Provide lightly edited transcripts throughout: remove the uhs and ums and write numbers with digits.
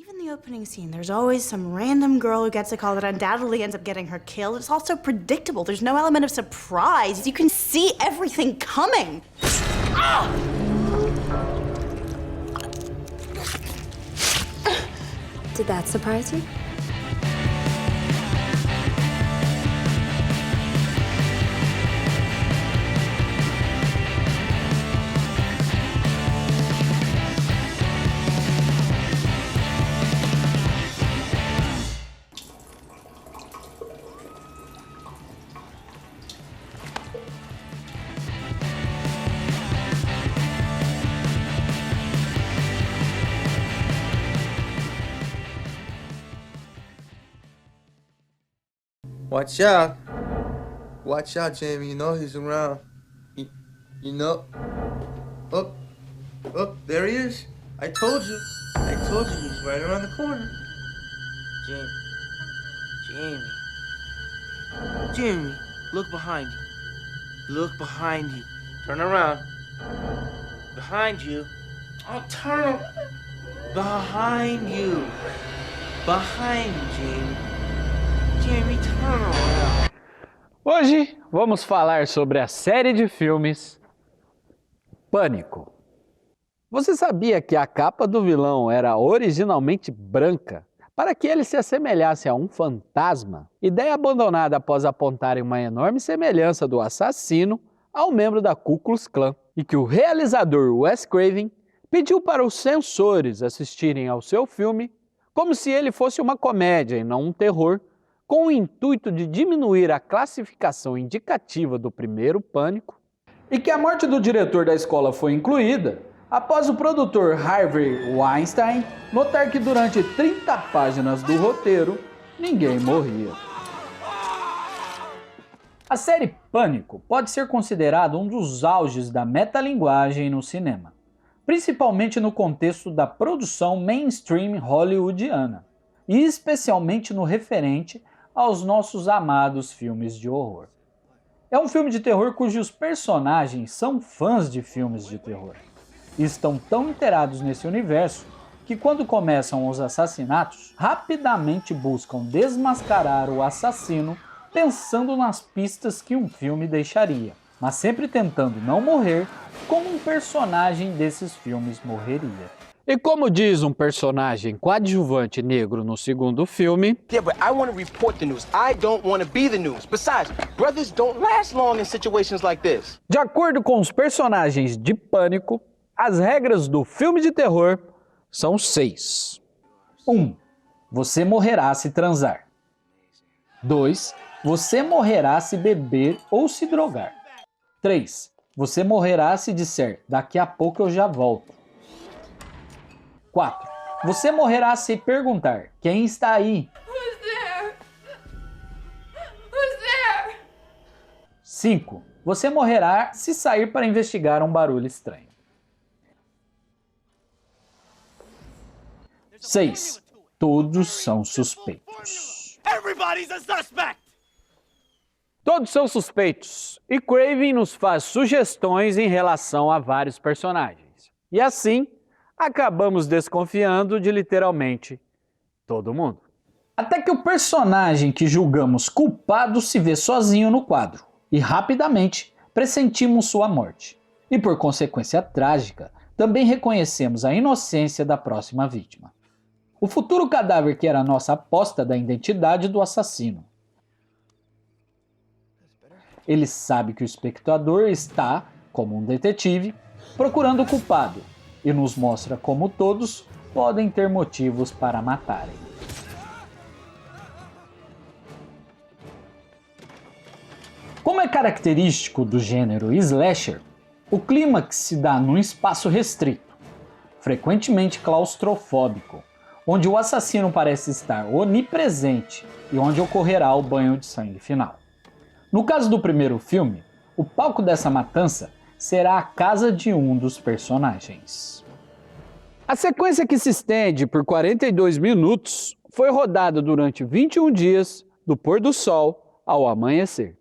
Even the opening scene, there's always some random girl who gets a call that undoubtedly ends up getting her killed. It's also predictable. There's no element of surprise. You can see everything coming. Ah! Did that surprise you? Watch out. Watch out, Jamie. You know he's around. You know. Oh, there he is. I told you. He's right around the corner. Jamie, look behind you. Look behind you. Turn around. Behind you. Oh, turn. Behind you. Behind you, Jamie. Jamie, turn around. Hoje vamos falar sobre a série de filmes Pânico. Você sabia que a capa do vilão era originalmente branca para que ele se assemelhasse a um fantasma? Ideia abandonada após apontarem uma enorme semelhança do assassino ao membro da Ku Klux Klan, e que o realizador Wes Craven pediu para os censores assistirem ao seu filme como se ele fosse uma comédia e não um terror, com o intuito de diminuir a classificação indicativa do primeiro Pânico, e que a morte do diretor da escola foi incluída após o produtor Harvey Weinstein notar que durante 30 páginas do roteiro, ninguém morria. A série Pânico pode ser considerada um dos auges da metalinguagem no cinema, principalmente no contexto da produção mainstream hollywoodiana, e especialmente no referente aos nossos amados filmes de horror. É um filme de terror cujos personagens são fãs de filmes de terror e estão tão inteirados nesse universo que, quando começam os assassinatos, rapidamente buscam desmascarar o assassino pensando nas pistas que um filme deixaria, mas sempre tentando não morrer como um personagem desses filmes morreria. E como diz um personagem coadjuvante negro no segundo filme... Yeah, but I want to report the news. I don't want to be the news. Besides, brothers don't last long in situations like this. De acordo com os personagens de Pânico, as regras do filme de terror são 6. 1. Você morrerá se transar. 2. Você morrerá se beber ou se drogar. 3. Você morrerá se disser, daqui a pouco eu já volto. 4. Você morrerá se perguntar, quem está aí? Who's there? Who's there? 5. Você morrerá se sair para investigar um barulho estranho. 6. Todos são suspeitos. Everybody's a suspect! Todos são suspeitos, e Craven nos faz sugestões em relação a vários personagens. E assim, acabamos desconfiando de literalmente todo mundo. Até que o personagem que julgamos culpado se vê sozinho no quadro, e rapidamente pressentimos sua morte. E por consequência trágica, também reconhecemos a inocência da próxima vítima. O futuro cadáver que era a nossa aposta da identidade do assassino. Ele sabe que o espectador está, como um detetive, procurando o culpado, e nos mostra como todos podem ter motivos para matarem. Como é característico do gênero slasher, o clímax se dá num espaço restrito, frequentemente claustrofóbico, onde o assassino parece estar onipresente e onde ocorrerá o banho de sangue final. No caso do primeiro filme, o palco dessa matança será a casa de um dos personagens. A sequência, que se estende por 42 minutos, foi rodada durante 21 dias, do pôr do sol ao amanhecer.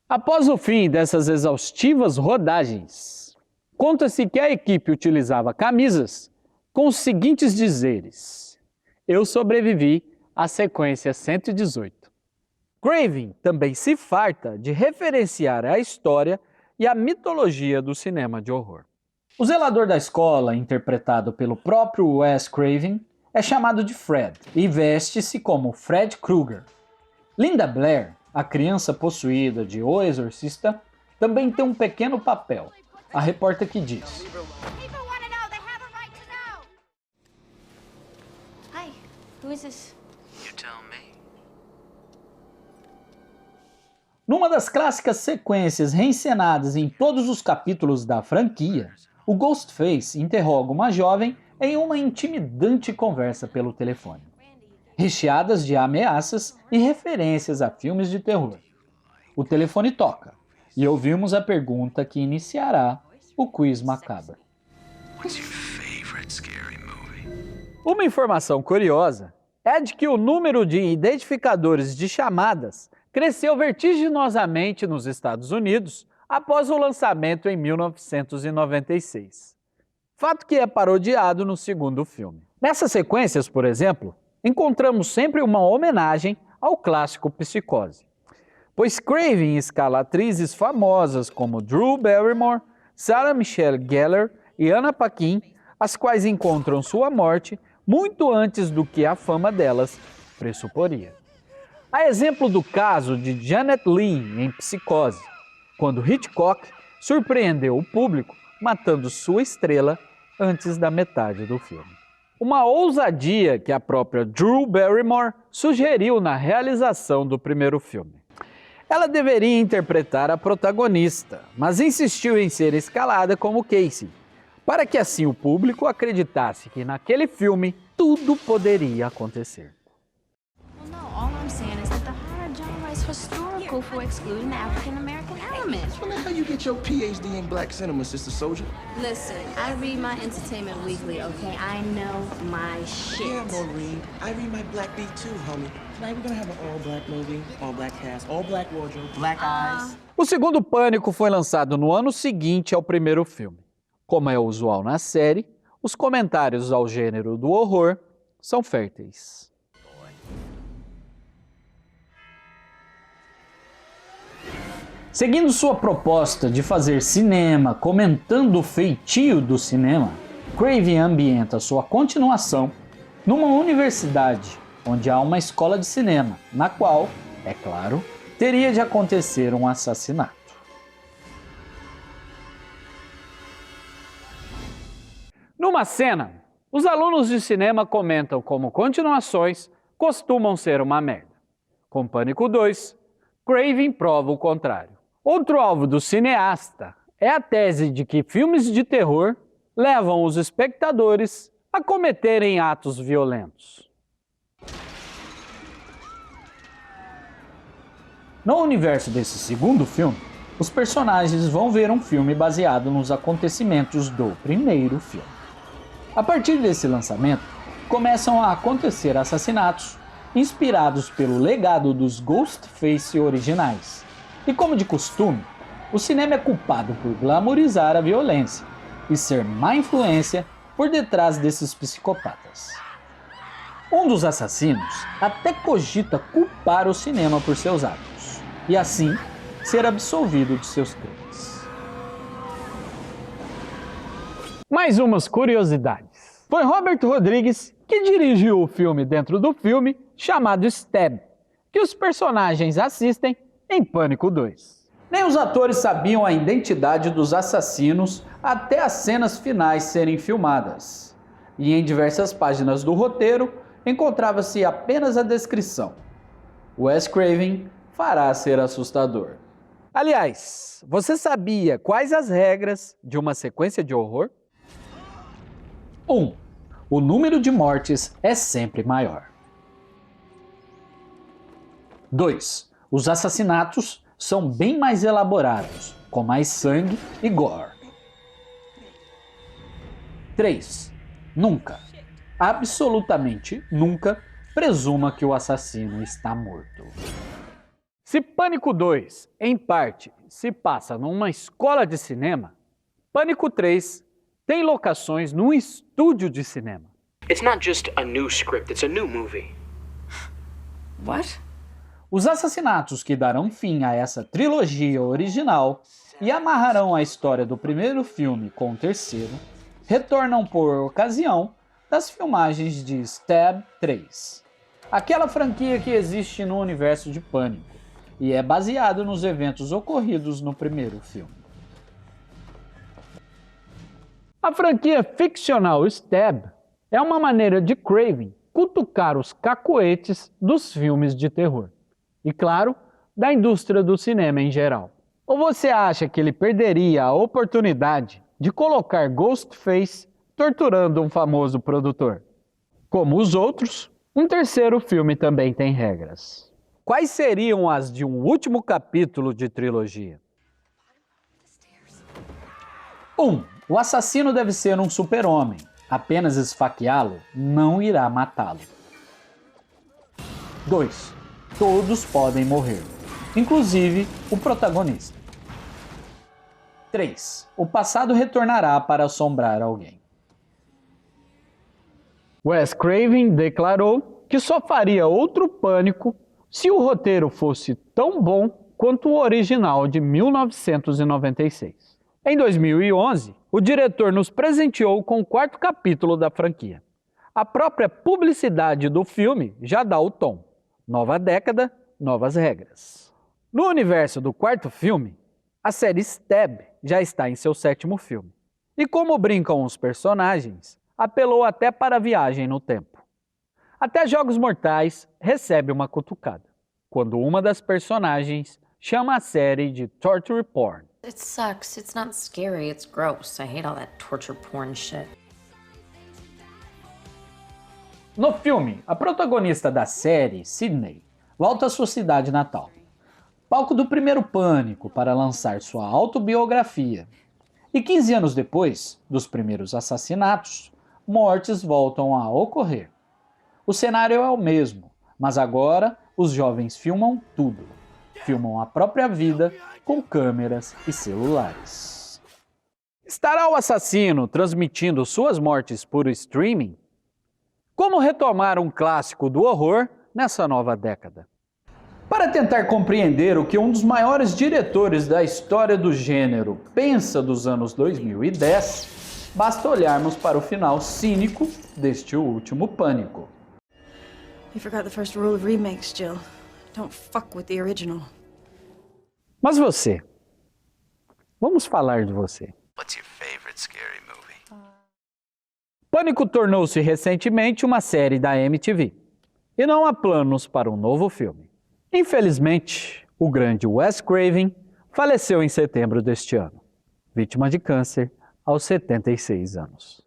Após o fim dessas exaustivas rodagens, conta-se que a equipe utilizava camisas com os seguintes dizeres: Eu Sobrevivi, a sequência 118. Craven também se farta de referenciar a história e a mitologia do cinema de horror. O zelador da escola, interpretado pelo próprio Wes Craven, é chamado de Fred e veste-se como Fred Krueger. Linda Blair, a criança possuída de O Exorcista, também tem um pequeno papel. A repórter que diz: Hi, who is this? Numa das clássicas sequências reencenadas em todos os capítulos da franquia, o Ghostface interroga uma jovem em uma intimidante conversa pelo telefone, recheadas de ameaças e referências a filmes de terror. O telefone toca e ouvimos a pergunta que iniciará o quiz macabro. Uma informação curiosa é de que o número de identificadores de chamadas cresceu vertiginosamente nos Estados Unidos após o lançamento em 1996. Fato que é parodiado no segundo filme. Nessas sequências, por exemplo, encontramos sempre uma homenagem ao clássico Psicose, pois Craven escala atrizes famosas como Drew Barrymore, Sarah Michelle Gellar e Anna Paquin, as quais encontram sua morte muito antes do que a fama delas pressuporia. A exemplo do caso de Janet Leigh em Psicose, quando Hitchcock surpreendeu o público matando sua estrela antes da metade do filme. Uma ousadia que a própria Drew Barrymore sugeriu na realização do primeiro filme. Ela deveria interpretar a protagonista, mas insistiu em ser escalada como Casey, para que assim o público acreditasse que naquele filme tudo poderia acontecer. Well, no, all I'm saying is that the horror genre is historical for excluding the African American element. Well, that's how you get your PhD in black cinema, Sister Soldier. Listen, I read my Entertainment Weekly, okay? I know my shit. Yeah, Maureen. I read my Black Beat too, homie. Tonight we're gonna have an all-black movie, all-black cast, all-black wardrobe, black eyes. O segundo Pânico foi lançado no ano seguinte ao primeiro filme. Como é usual na série, os comentários ao gênero do horror são férteis. Seguindo sua proposta de fazer cinema comentando o feitio do cinema, Craven ambienta sua continuação numa universidade onde há uma escola de cinema, na qual, é claro, teria de acontecer um assassinato. Numa cena, os alunos de cinema comentam como continuações costumam ser uma merda. Com Pânico 2, Craven prova o contrário. Outro alvo do cineasta é a tese de que filmes de terror levam os espectadores a cometerem atos violentos. No universo desse segundo filme, os personagens vão ver um filme baseado nos acontecimentos do primeiro filme. A partir desse lançamento, começam a acontecer assassinatos inspirados pelo legado dos Ghostface originais. E como de costume, o cinema é culpado por glamorizar a violência e ser má influência por detrás desses psicopatas. Um dos assassinos até cogita culpar o cinema por seus atos e assim ser absolvido de seus crimes. Mais umas curiosidades. Foi Robert Rodrigues que dirigiu o filme dentro do filme chamado Stab, que os personagens assistem em Pânico 2. Nem os atores sabiam a identidade dos assassinos até as cenas finais serem filmadas. E em diversas páginas do roteiro encontrava-se apenas a descrição: Wes Craven fará ser assustador. Aliás, você sabia quais as regras de uma sequência de horror? 1. O número de mortes é sempre maior. 2. Os assassinatos são bem mais elaborados, com mais sangue e gore. 3. Nunca, absolutamente nunca, presuma que o assassino está morto. Se Pânico 2, em parte, se passa numa escola de cinema, Pânico 3 tem locações num estúdio de cinema. It's not just a new script, it's a new movie. What? Os assassinatos que darão fim a essa trilogia original e amarrarão a história do primeiro filme com o terceiro retornam por ocasião das filmagens de Stab 3, aquela franquia que existe no universo de Pânico e é baseado nos eventos ocorridos no primeiro filme. A franquia ficcional Stab é uma maneira de Craven cutucar os cacoetes dos filmes de terror. E claro, da indústria do cinema em geral. Ou você acha que ele perderia a oportunidade de colocar Ghostface torturando um famoso produtor? Como os outros, um terceiro filme também tem regras. Quais seriam as de um último capítulo de trilogia? 1. O assassino deve ser um super-homem. Apenas esfaqueá-lo não irá matá-lo. 2. Todos podem morrer, inclusive o protagonista. 3. O passado retornará para assombrar alguém. Wes Craven declarou que só faria outro Pânico se o roteiro fosse tão bom quanto o original de 1996. Em 2011, o diretor nos presenteou com o quarto capítulo da franquia. A própria publicidade do filme já dá o tom. Nova década, novas regras. No universo do quarto filme, a série Stab já está em seu 7º filme. E como brincam os personagens, apelou até para a viagem no tempo. Até Jogos Mortais recebe uma cutucada, quando uma das personagens chama a série de torture porn. It sucks. It's not scary, it's gross. I hate all that torture porn shit. No filme, a protagonista da série, Sydney, volta à sua cidade natal, palco do primeiro Pânico, para lançar sua autobiografia. E 15 anos depois dos primeiros assassinatos, mortes voltam a ocorrer. O cenário é o mesmo, mas agora os jovens filmam tudo. Filmam a própria vida com câmeras e celulares. Estará o assassino transmitindo suas mortes por streaming? Como retomar um clássico do horror nessa nova década? Para tentar compreender o que um dos maiores diretores da história do gênero pensa dos anos 2010, basta olharmos para o final cínico deste último Pânico. You forgot the first rule of remakes, Jill. Don't fuck with the original. Mas você? Vamos falar de você. What's your favorite scary movie? Pânico tornou-se recentemente uma série da MTV. E não há planos para um novo filme. Infelizmente, o grande Wes Craven faleceu em setembro deste ano, vítima de câncer aos 76 anos.